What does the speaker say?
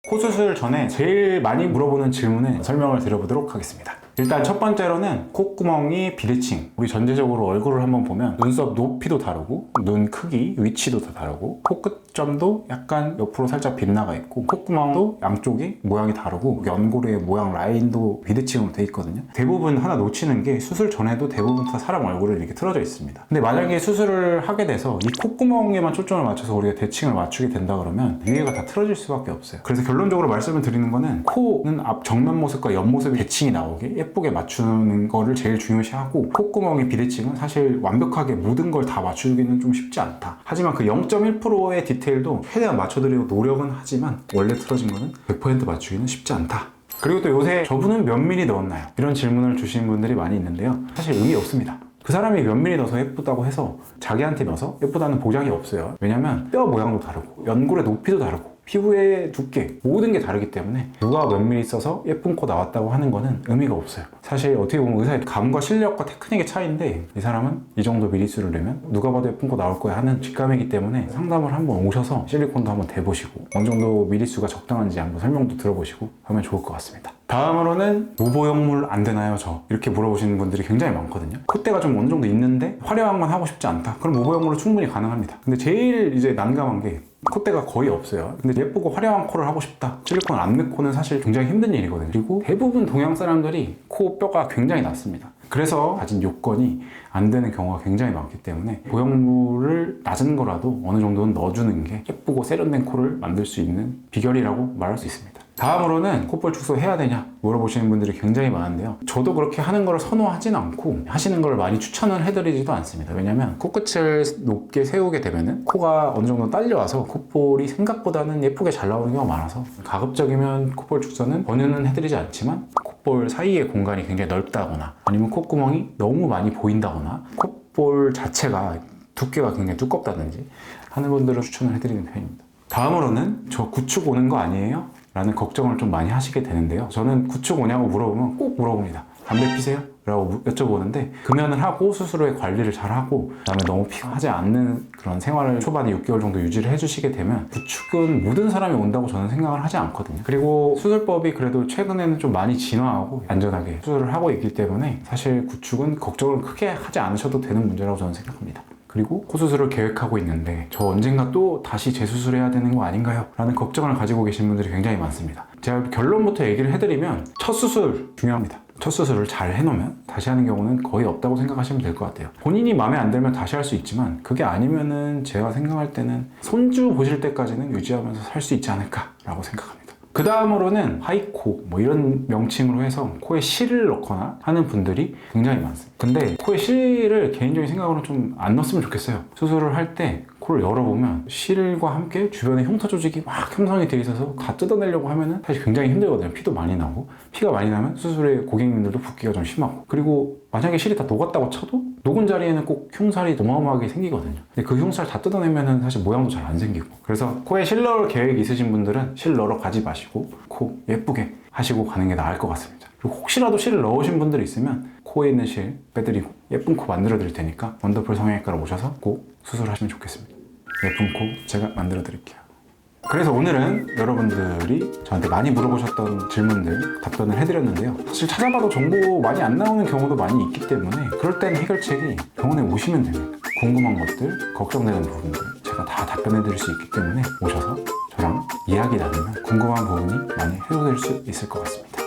코 수술 전에 제일 많이 물어보는 질문에 설명을 드려보도록 하겠습니다. 일단 첫 번째로는 콧구멍이 비대칭. 우리 전체적으로 얼굴을 한번 보면 눈썹 높이도 다르고 눈 크기, 위치도 다 다르고 코끝점도 약간 옆으로 살짝 빗나가 있고 콧구멍도 양쪽이 모양이 다르고 연골의 모양 라인도 비대칭으로 돼 있거든요. 대부분 하나 놓치는 게 수술 전에도 대부분 다 사람 얼굴을 이렇게 틀어져 있습니다. 근데 만약에 수술을 하게 돼서 이 콧구멍에만 초점을 맞춰서 우리가 대칭을 맞추게 된다 그러면 위에가 다 틀어질 수밖에 없어요. 그래서 결론적으로 말씀을 드리는 거는 코는 앞 정면 모습과 옆 모습이 대칭이 나오게 예쁘게 맞추는 거를 제일 중요시하고 콧구멍의 비대칭은 사실 완벽하게 모든 걸 다 맞추기는 좀 쉽지 않다. 하지만 그 0.1%의 디테일도 최대한 맞춰드리려고 노력은 하지만 원래 틀어진 거는 100% 맞추기는 쉽지 않다. 그리고 또 요새 저분은 몇 미리 넣었나요? 이런 질문을 주시는 분들이 많이 있는데요. 사실 의미 없습니다. 그 사람이 몇 미리 넣어서 예쁘다고 해서 자기한테 넣어서 예쁘다는 보장이 없어요. 왜냐면 뼈 모양도 다르고 연골의 높이도 다르고 피부의 두께 모든 게 다르기 때문에 누가 몇 미리 써서 예쁜 코 나왔다고 하는 거는 의미가 없어요. 사실 어떻게 보면 의사의 감과 실력과 테크닉의 차이인데 이 사람은 이 정도 미리수를 내면 누가 봐도 예쁜 코 나올 거야 하는 직감이기 때문에 상담을 한번 오셔서 실리콘도 한번 대보시고 어느 정도 미리수가 적당한지 한번 설명도 들어보시고 하면 좋을 것 같습니다. 다음으로는 무보형물 안 되나요 저? 이렇게 물어보시는 분들이 굉장히 많거든요. 콧대가 좀 어느 정도 있는데 화려한 건 하고 싶지 않다. 그럼 무보형물로 충분히 가능합니다. 근데 제일 이제 난감한 게 콧대가 거의 없어요. 근데 예쁘고 화려한 코를 하고 싶다. 실리콘을 안 넣고는 사실 굉장히 힘든 일이거든요. 그리고 대부분 동양 사람들이 코 뼈가 굉장히 낮습니다. 그래서 가진 요건이 안 되는 경우가 굉장히 많기 때문에 보형물을 낮은 거라도 어느 정도는 넣어주는 게 예쁘고 세련된 코를 만들 수 있는 비결이라고 말할 수 있습니다. 다음으로는 콧볼 축소 해야 되냐 물어보시는 분들이 굉장히 많은데요. 저도 그렇게 하는 걸 선호하진 않고 하시는 걸 많이 추천을 해드리지도 않습니다. 왜냐면 코끝을 높게 세우게 되면은 코가 어느 정도 딸려와서 콧볼이 생각보다는 예쁘게 잘 나오는 경우가 많아서 가급적이면 콧볼 축소는 권유는 해드리지 않지만 콧볼 사이의 공간이 굉장히 넓다거나 아니면 콧구멍이 너무 많이 보인다거나 콧볼 자체가 두께가 굉장히 두껍다든지 하는 분들은 추천을 해드리는 편입니다. 다음으로는 저 구축 오는 거 아니에요? 라는 걱정을 좀 많이 하시게 되는데요. 저는 구축 오냐고 물어보면 꼭 물어봅니다. 담배 피세요? 라고 여쭤보는데 금연을 하고 수술 후에 관리를 잘 하고 그다음에 너무 피곤하지 않는 그런 생활을 초반에 6개월 정도 유지를 해주시게 되면 구축은 모든 사람이 온다고 저는 생각을 하지 않거든요. 그리고 수술법이 그래도 최근에는 좀 많이 진화하고 안전하게 수술을 하고 있기 때문에 사실 구축은 걱정을 크게 하지 않으셔도 되는 문제라고 저는 생각합니다. 그리고 코 수술을 계획하고 있는데 저 언젠가 또 다시 재수술해야 되는 거 아닌가요? 라는 걱정을 가지고 계신 분들이 굉장히 많습니다. 제가 결론부터 얘기를 해드리면 첫 수술 중요합니다. 첫 수술을 잘 해놓으면 다시 하는 경우는 거의 없다고 생각하시면 될 것 같아요. 본인이 마음에 안 들면 다시 할 수 있지만 그게 아니면은 제가 생각할 때는 손주 보실 때까지는 유지하면서 살 수 있지 않을까 라고 생각합니다. 그 다음으로는 하이코 뭐 이런 명칭으로 해서 코에 실을 넣거나 하는 분들이 굉장히 많습니다. 근데 코에 실을 개인적인 생각으로 좀 안 넣었으면 좋겠어요. 수술을 할 때 코를 열어보면 실과 함께 주변에 흉터 조직이 막 형성이 돼 있어서 다 뜯어내려고 하면은 사실 굉장히 힘들거든요. 피도 많이 나고 피가 많이 나면 수술에 고객님들도 붓기가 좀 심하고 그리고 만약에 실이 다 녹았다고 쳐도 녹은 자리에는 꼭 흉살이 어마어마하게 생기거든요. 근데 그 흉살 다 뜯어내면은 사실 모양도 잘 안 생기고 그래서 코에 실 넣을 계획이 있으신 분들은 실 넣으러 가지 마시고 코 예쁘게 하시고 가는 게 나을 것 같습니다. 그리고 혹시라도 실을 넣으신 분들이 있으면 코에 있는 실 빼드리고 예쁜 코 만들어 드릴 테니까 원더풀 성형외과로 오셔서 꼭 수술하시면 좋겠습니다. 예쁜 코 제가 만들어 드릴게요. 그래서 오늘은 여러분들이 저한테 많이 물어보셨던 질문들 답변을 해드렸는데요. 사실 찾아봐도 정보 많이 안 나오는 경우도 많이 있기 때문에 그럴 땐 해결책이 병원에 오시면 됩니다. 궁금한 것들, 걱정되는 부분들 제가 다 답변해 드릴 수 있기 때문에 오셔서 저랑 이야기 나누면 궁금한 부분이 많이 해소될 수 있을 것 같습니다.